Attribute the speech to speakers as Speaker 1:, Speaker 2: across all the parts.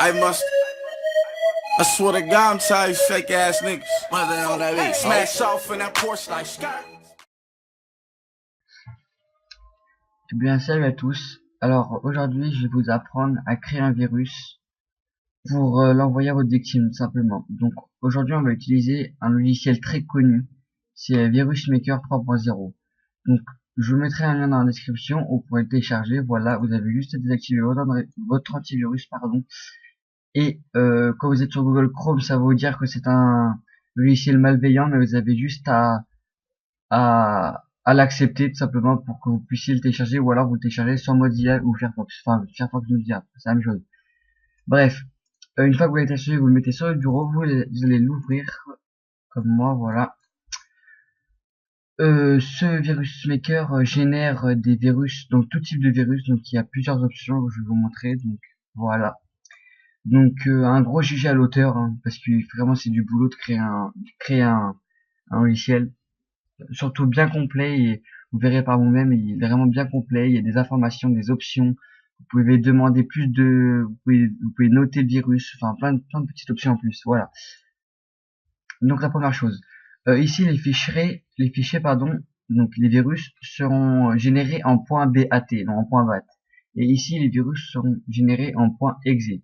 Speaker 1: I must. I swear to God, I'm tired of fake ass niggas. Mother on that beat. Smash off in that Porsche like skirt.
Speaker 2: Eh bien, salut à tous. Alors, aujourd'hui, je vais vous apprendre à créer un virus pour l'envoyer à votre victime, simplement. Donc, aujourd'hui, on va utiliser un logiciel très connu. C'est VirusMaker 3.0. Donc, je vous mettrai un lien dans la description où vous pourrez le télécharger. Voilà, vous avez juste à désactiver votre antivirus, pardon. Et quand vous êtes sur Google Chrome, ça va vous dire que c'est un logiciel malveillant, mais vous avez juste à l'accepter tout simplement pour que vous puissiez le télécharger, ou alors vous le téléchargez sur Mozilla ou Firefox. Enfin, Firefox Mozilla, c'est la même chose. Bref, une fois que vous l'avez téléchargé, vous le mettez sur le bureau, vous allez l'ouvrir comme moi, voilà. Ce virus maker génère des virus, donc tout type de virus, donc il y a plusieurs options que je vais vous montrer, donc voilà. Donc un gros GG à l'auteur, hein, parce que vraiment c'est du boulot de créer un logiciel, surtout bien complet, et vous verrez par vous-même, il est vraiment bien complet, il y a des informations, des options, vous pouvez demander plus de, vous pouvez noter le virus, enfin plein de petites options en plus, voilà. Donc la première chose, ici les fichiers pardon, donc les virus seront générés en .bat, non en .bat, et ici les virus seront générés en .exe.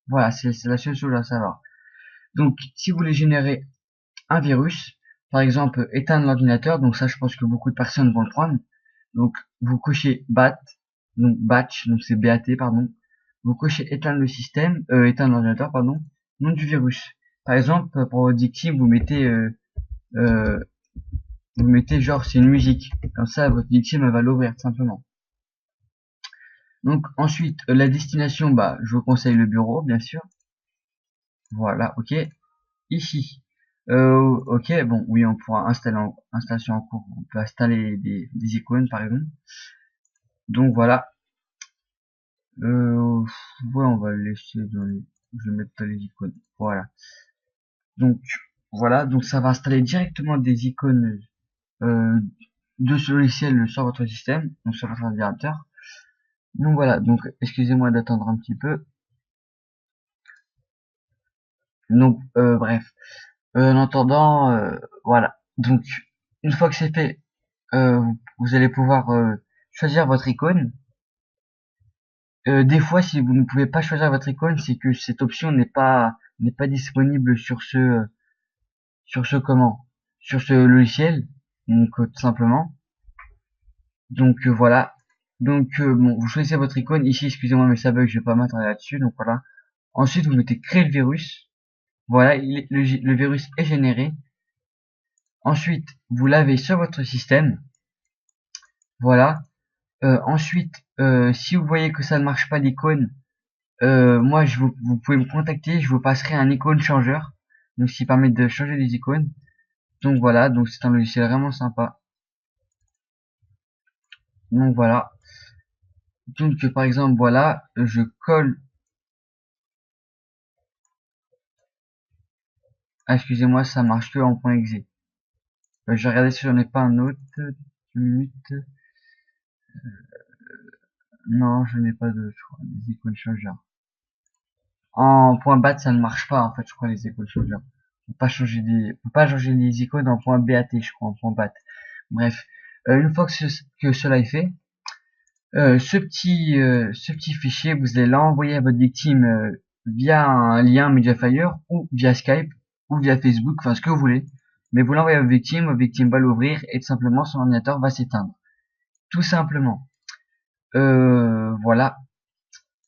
Speaker 2: Voilà, c'est la seule chose à savoir. Donc, si vous voulez générer un virus, par exemple, éteindre l'ordinateur, donc ça, je pense que beaucoup de personnes vont le prendre. Donc, vous cochez bat, donc batch, donc c'est BAT, pardon. Vous cochez éteindre le système, éteindre l'ordinateur, pardon, nom du virus. Par exemple, pour votre victime, vous mettez genre, c'est une musique. Comme ça, votre victime, elle va l'ouvrir, tout simplement. Donc, ensuite, la destination, bah, je vous conseille le bureau, bien sûr. Voilà, ok. Ici, ok, bon, oui, on pourra installer installation en cours. On peut installer des icônes, par exemple. Donc voilà. Ouais, on va le laisser dans les. Je vais mettre les icônes. Voilà. Donc voilà, donc ça va installer directement des icônes de ce logiciel sur votre système, donc sur votre ordinateur. Donc voilà, donc excusez-moi d'attendre un petit peu. Donc bref. En attendant, voilà. Donc une fois que c'est fait, vous allez pouvoir choisir votre icône. Des fois, si vous ne pouvez pas choisir votre icône, c'est que cette option n'est pas disponible sur ce logiciel, donc tout simplement. Donc voilà. Donc bon, vous choisissez votre icône ici. Excusez-moi, mais ça bug, je vais pas m'attarder là-dessus. Donc voilà. Ensuite, vous mettez créer le virus. Voilà, le virus est généré. Ensuite, vous l'avez sur votre système. Voilà. Ensuite, si vous voyez que ça ne marche pas l'icône, moi vous pouvez me contacter, je vous passerai un icône changeur, donc ce qui permet de changer les icônes. Donc voilà, donc c'est un logiciel vraiment sympa. Donc voilà. Donc par exemple voilà, je colle. Ah, excusez-moi, ça marche que en .exe. Je vais regarder si j'en ai pas un autre. 2 minutes. Non, je n'ai pas de, je crois, des icônes changeurs. En .bat ça ne marche pas en fait, je crois, les icônes changeurs. On peut pas changer les icônes en .bat, je crois, en .bat. Bref, une fois que cela est fait, ce petit fichier, vous allez l'envoyer à votre victime via un lien Mediafire ou via Skype ou via Facebook, enfin ce que vous voulez. Mais vous l'envoyez à votre victime va l'ouvrir et tout simplement son ordinateur va s'éteindre. Tout simplement. Voilà.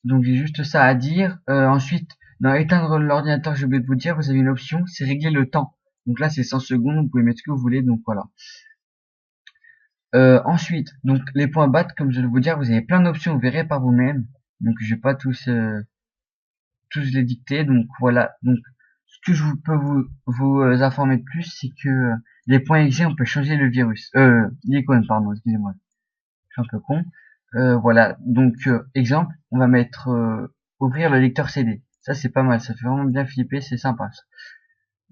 Speaker 2: Donc j'ai juste ça à dire. Ensuite, dans éteindre l'ordinateur, j'ai oublié de vous dire, vous avez une option, c'est régler le temps. Donc là c'est 100 secondes, vous pouvez mettre ce que vous voulez, donc voilà. Ensuite, donc les points bat, comme je vais vous dire, vous avez plein d'options, vous verrez par vous-même. Donc je vais pas tous les dicter. Donc voilà. Donc ce que je peux vous informer de plus, c'est que les points exe, on peut changer le virus. L'icône, pardon, excusez-moi. Je suis un peu con. Voilà. Donc exemple, on va mettre ouvrir le lecteur CD. Ça c'est pas mal, ça fait vraiment bien flipper, c'est sympa. Ça.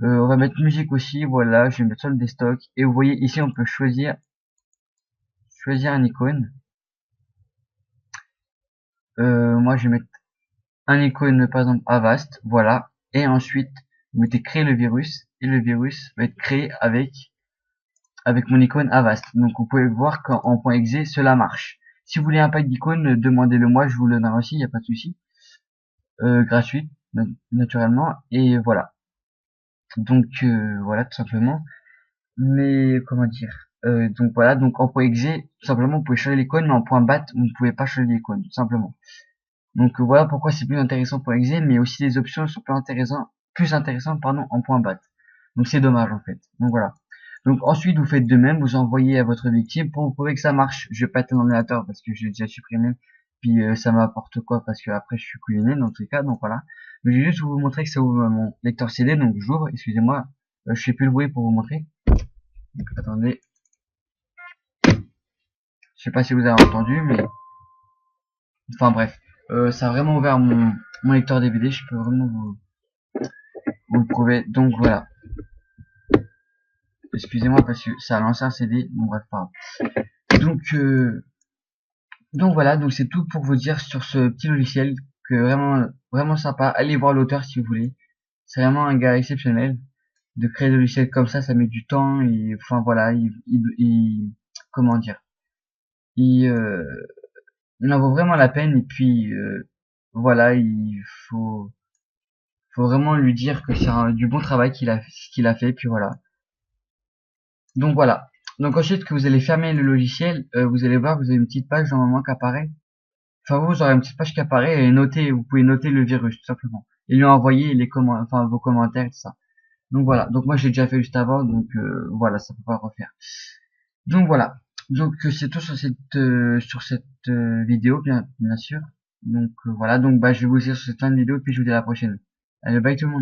Speaker 2: On va mettre musique aussi. Voilà, je vais mettre sur le desktop. Et vous voyez ici, on peut choisir un icône. Moi je vais mettre un icône par exemple Avast, voilà, et ensuite vous mettez créer le virus, et le virus va être créé avec mon icône Avast. Donc vous pouvez voir qu'en .exe cela marche. Si vous voulez un pack d'icônes, demandez-le moi, je vous le donnerai aussi, il n'y a pas de souci. Gratuit, naturellement, et voilà. Donc voilà, tout simplement. Mais comment dire, donc voilà, donc en .exe, tout simplement vous pouvez changer l'icône, mais en .bat vous ne pouvez pas changer l'icône, tout simplement. Donc voilà pourquoi c'est plus intéressant pour .exe, mais aussi les options sont plus intéressantes pardon, en .bat. Donc c'est dommage en fait. Donc voilà. Donc ensuite vous faites de même, vous envoyez à votre victime pour prouver que ça marche. Je vais pas être l'ordinateur parce que j'ai déjà supprimé, puis ça m'apporte quoi parce que après je suis couillonné dans tous les cas, donc voilà. Donc je vais juste vous montrer que ça ouvre mon lecteur CD, donc j'ouvre, excusez-moi, je fais plus le bruit pour vous montrer. Donc attendez, je sais pas si vous avez entendu, mais enfin bref, ça a vraiment ouvert mon lecteur DVD, je peux vraiment vous le prouver. Donc voilà. Excusez-moi parce que ça a lancé un CD, bon bref, pas grave. Donc voilà, donc c'est tout pour vous dire sur ce petit logiciel que vraiment sympa. Allez voir l'auteur si vous voulez. C'est vraiment un gars exceptionnel. De créer des logiciels comme ça met du temps et enfin voilà, comment dire, il en vaut vraiment la peine et puis voilà, il faut vraiment lui dire que c'est du bon travail qu'il a fait, puis voilà. Donc voilà. Donc ensuite que vous allez fermer le logiciel, vous allez voir, vous avez une petite page normalement qui apparaît. Enfin vous aurez une petite page qui apparaît et vous pouvez noter le virus tout simplement. Et lui envoyer vos commentaires et tout ça. Donc voilà. Donc moi j'ai déjà fait juste avant, donc voilà, ça peut pas refaire. Donc voilà. Donc c'est tout sur cette vidéo bien sûr. Donc voilà. Donc bah je vais vous dire sur cette fin de vidéo puis je vous dis à la prochaine. Allez bye tout le monde.